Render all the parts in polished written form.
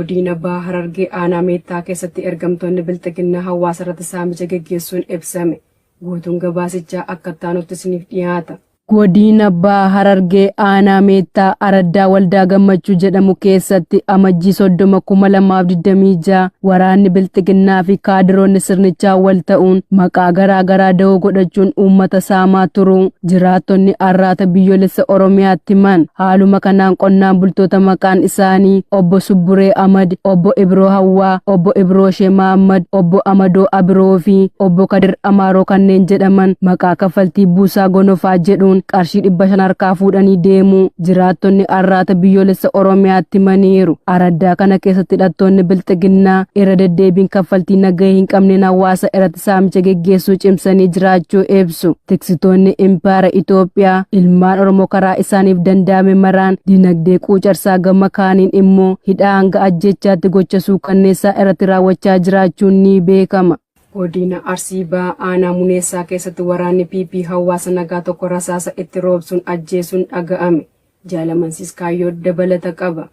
Godina Bahaa Harargee aanaa Meettaa keessatti ergamtoonni bilxiginnaa hawaasa irratti saamicha geggeessuun ibsame. Guutuun gabaasichaa akka taanutti isiniif dhiyaata. Godina Bahaa Harargee aanaa Meettaa Araddaa Waldaa Gammachuu jedhamu keessatti amajjii 30/2026 waraanni bilxiginnaa fi kaadiroonni sirnichaa wal ta'uun maqaa garaa da'oo godhachuun uummata saamaa turuu jiraattonni arraata biyyoolessa Oromiyaatti himan. Haaluma kanaan qonnaan bultoota maqaan isaanii obbo Subburee Ahmad, obbo Ibroo Hawwaa, obbo Ibroo Shemaa Ahmad, obbo Amadoo Abiroo fi obbo Kadir Amaaroo kanneen jedhaman maqaa kaffaltii buusaa gonofaa jedhuun qarshii 500 harkaa fuudhanii deemuu jiraattonni arraata biyyoolessa Oromiyaatti himaniiru. Araddaa kana keessatti hidhattoonni bilxiginnaa irra deddeebiin kaffaltii nagahee hin qabneen hawaasa irratti saamicha geggeessuu cimsanii jiraachuu ibsu. Tiksitoonni Impaayera Itoophiyaa ilmaan Oromoo karaa isaaniif danda'ame maraan dinagdee quucarsaa gama kaaniin immoo hidhaa hanga ajjechaatti gocha suukanneessaa irratti raawwachaa jiraachuun ni beekama. Godina Arsii Bahaa aanaa Muneessaa keessatti waraanni PP hawaasa nagaa tokko rasaasa itti roobsuun ajjeesuun dhaga'ame. Jaalamansiis Kaayyoo dabalata qaba.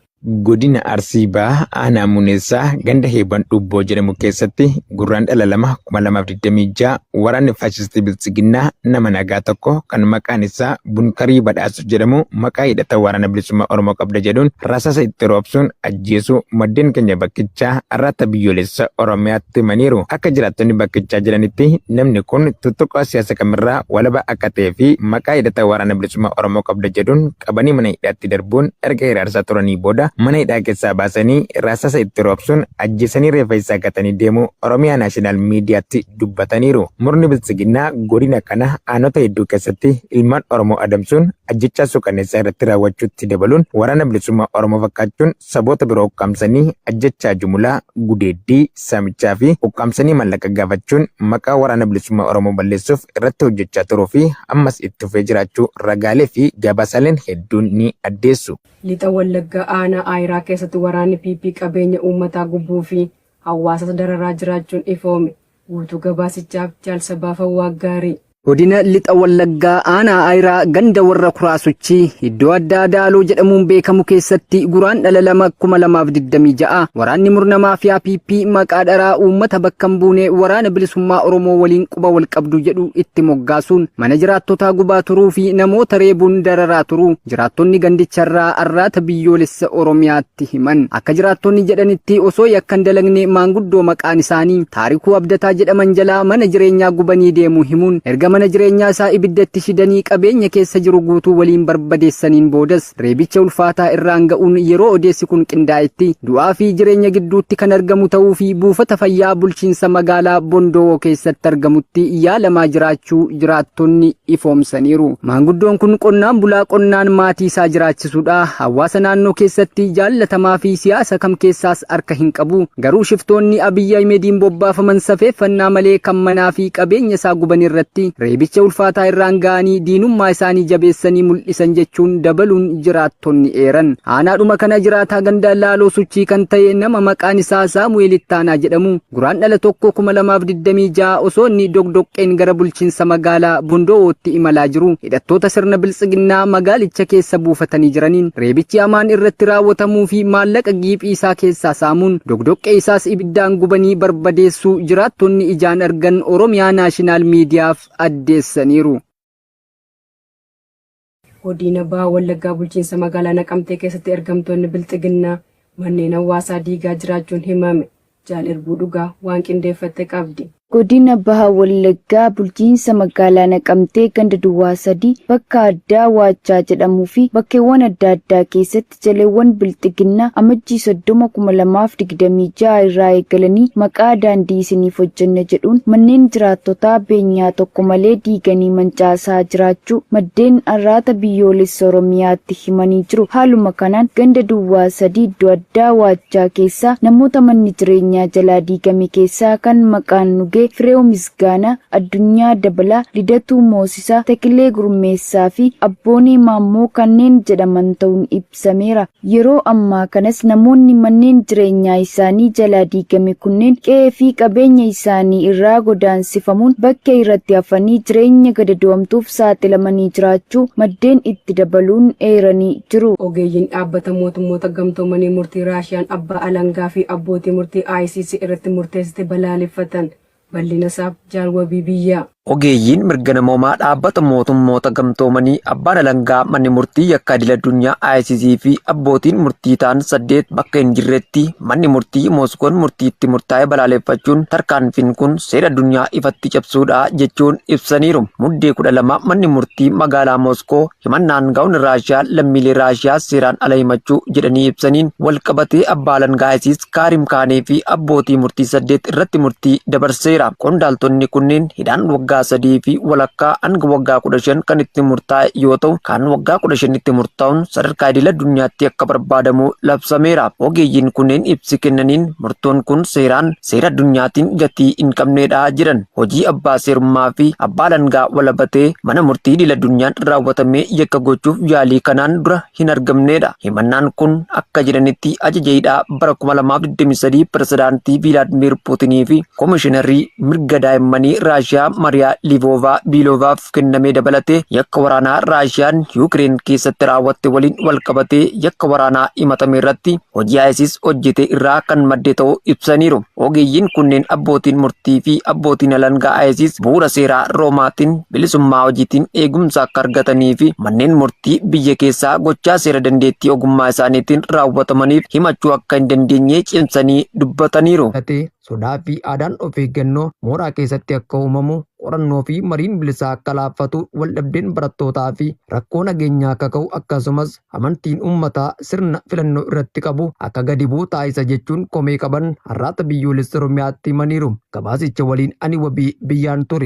Godina Arsii Bahaa aanaa Muneessaa ganda Heeban Dhubboo jedhamu keessatti gurraandhala 2026 waraanni faashistii biltsiginnaa nama nagaa tokko kan maqaan isaa Bunkarii Badhaasu jedhamu maqaa hidhata waraana bilisummaa Oromoo qabda jedhuun rasaasa itti roobsuun ajjeesuu maddeen keenya bakkichaa arraata biyyoolessa Oromiyaatti himaniiru. Akka jiraattonni bakkichaa jedhanitti namni kun tuttuqaa siyaasa kamirraa walaba akka ta'ee fi maqaa hidhata waraana bilisummaa Oromoo qabda jedhuun qabanii mana hidhaatti darbuun erga hiraarsaa turanii booda mana hidhaa keessaa baasanii rasaasa itti roobsuun ajjeesanii reeffa isaa gatanii deemuu Oromiyaa Naashinaal Miidiyaatti dubbataniiru. Murni biltsiginnaa godina kana aanota hedduu keessatti ilmaan Oromoo adamsuun ajjechaa suukanneessaa irratti raawwachuutti dabaluun waraana bilisummaa Oromoo fakkaachuun saboota biroo ukkaamsanii ajjechaa jumlaa, gudeeddii, saamichaa fi ukkaamsanii mallaqa gaafachuun maqaa waraana bilisummaa Oromoo balleessuuf irratti hojjechaa turuu fi ammas itti fufee jiraachuu ragaalee fi gabaasaaleen hedduun ni addeessu. Lixa Wallaggaa aanaa Aayiraa keessatti waraanni PP qabeenya uummataa gubbuu fi hawaasa dararaa jiraachuun ifoome. Guutuu gabaasichaaf Jaalsabaa Fawwaa Gaarii. Godina Lixa Wallaggaa aanaa Aayiraa ganda warra Kuraasochii iddoo addaa Daaloo jedhamuun beekamu keessatti guraandhala 2026 waraanni murna maafiyaa PP maqaa dharaa uummata bakka hin buune waraana bilisummaa Oromoo waliin quba wal qabdu jedhu itti moggaasuun mana jiraattotaa gubaa turuu fi namoota reebuun dararaa turuu jiraattonni gandicharraa arraata biyyoolessa Oromiyaatti himan. Akka jiraattonni jedhanitti osoo yakkan dalagne maanguddoo maqaan isaanii Taarikuu Abdataa jedhaman jalaa mana jireenyaa gubanii deemuu himuun erga mana jireenyaa isaa ibiddatti shidanii qabeenya keessa jiru guutuu waliin barbadeessaniin boodas reebicha ulfaataa irraan ga'uun yeroo odeessi kun qindaa'etti du'aa fi jireenya gidduutti kan argamu ta'uu fi buufata fayyaa bulchiinsa magaalaa Bondowoo keessatti argamutti yaalamaa jiraachuu jiraattonni ifoomsaniiru. Maanguddoon kun qonnaan bulaa qonnaan maatii isaa jiraachisuudha. Hawaasa naannoo keessatti jaallatamaa fi siyaasa kam keessaas harka hin qabu. Garuu shiftoonni Abiyyi Ahmediin bobbaafaman safeeffannaa malee kan manaa fi qabeenya isaa guban irratti reebicha ulfaataa irraan ga'anii diinummaa isaanii jabeessanii mul'isan jechuun dabaluun jiraattonni eeran. Aanaadhuma kana jiraataa ganda Laaloo Suchii kan ta'e nama maqaan isaa Saamu'eel Ittaanaa jedhamu guraandhala 2026 osoo inni dogdoqqeen gara bulchiinsa magaalaa Bondowootti imalaa jiru hidhattoota sirna biltsiginnaa magaalicha keessa buufatanii jiraniin reebichi hamaan irratti raawwatamuu fi maallaqa giiphii isaa keessaa saamuun dogdoqqee isaas ibiddaan gubanii barbadeessuu jiraattonni ijaan argan Oromiyaa Naashinaal Miidiyaaf addeessaniiru. Godina Bahaa Wallaggaa bulchiinsa magaalaa Naqamtee keessatti ergamtoonni biltsiginnaa manneen hawaasaa diigaa jiraachuun himame. Jaal-Irbuu Dhugaa waan qindeeffatte qabdi. Godina Bahaa Wallaggaa bulchiinsa magaalaa Naqamtee ganda Duwwaa 3 bakka addaa Waachaa jedhamuu fi bakkeewwan adda addaa keessatti jaleewwan biltsiginnaa amajjii 30/2026 irraa eegalanii maqaa daandii isiniif hojjenna jedhuun manneen jiraattotaa beenyaa tokko malee diiganii mancaasaa jiraachuu maddeen arraata biyyoolessa Oromiyaatti himanii jiru. Haaluma kanaan ganda Duwwaa 3 iddoo addaa Waachaa keessaa namoota manni jireenyaa jalaa diigame keessaa kan maqaan nu dabalatee Fireew Misgaanaa, Addunyaa Dabalaa, Lidatuu Moosisaa, Takilee Gurmeessaa fi Abboonee Maammoo kanneen jedhaman ta'uun ibsameera. Yeroo ammaa kanas namoonni manneen jireenyaa isaanii jalaa diigame kunneen qe'ee fi qabeenya isaanii irraa godaansifamuun bakka irratti hafanii jireenya gadadoomtuuf saaxilamanii jiraachuu maddeen itti dabaluun eeranii jiru. Ogeeyyiin dhaabbata mootummoota gamtoomanii murtii Raashiyaan abbaa alangaa fi abbootii murtii ICC irratti murteessite balaaleffatan. Bal'ina isaaf Jaalwabii Biyyaa. Ogeeyyiin mirga namoomaa dhaabbata mootummoota gamtoomanii abbaan alangaa manni murtii yakka idil addunyaa ICC fi abbootiin murtii ta'an 8 bakka hin jirretti manni murtii Mooskoon murtiitti murtaa'e balaaleffachuun tarkaanfiin kun seera addunyaa ifatti cabsuudha jechuun ibsaniiru. Muddee 12 manni murtii magaalaa Mooskoo himannaan gaa'un Raashiyaa lammiilee Raashiyaa seeraan ala himachuu jedhanii ibsaniin walqabatee abbaa alangaa ICC Kaarim Kaanee fi abbootii murtii 8 irratti murtii dabarseera. Qondaaltonni kunneen hidhaan waggaa 3 fi walakkaa hanga waggaa 15 kan itti murtaa'e yoo ta'u kan waggaa 15 itti murtaa'uun sadarkaa idil addunyaatti akka barbaadamu labsameera. Ogeeyyiin kunneen ibsi kennaniin murtoon kun seera addunyaatiin gatii hin qabneedha jedhan. Hojii abbaa seerummaa fi abbaa alangaa walabatee mana murtii idil addunyaan raawwatamee yakka gochuuf yaalii kanaan dura hin argamneedha. Himannaan kun akka jedhanitti ajajaidhaa bara 2023 pirezidaantii Vilaadimiir Puutinii fi koomishiinarii mirga daa'immanii Raashiyaa Mariyaa Livoovaa Biiloovaaf kennamee dabalatee yakka waraanaa Raashiyaan Yuukireen keessatti raawwatte waliin walqabatee yakka waraanaa himatame irratti hojii ISIS hojjete irraa kan madde ta'uu ibsaniiru. Ogeeyyiin kunneen abbootiin murtii fi abbootiin alangaa ISIS bu'uura seeraa Roomaatiin bilisummaa hojiitiin eegumsa akka argatanii fi manneen murtii biyya keessaa gochaa seera dandeettii ogummaa isaaniitiin raawwatamaniif himachuu akka hin dandeenye cimsanii dubbataniiru. Sodaa fi aadaan of eeggannoo mooraa keessatti akka uumamu qorannoo fi mariin bilisaa akka laaffatu waldhabdeen barattootaa fi rakkoo nageenyaa akka ka'u akkasumas amantiin uummataa sirna filannoo irratti qabu akka gadi bu'u taasisa jechuun komee qaban har'aata biyyoolessa Oromiyaatti himaniiru. Gabaasicha waliin ani Wabii Biyyaan ture.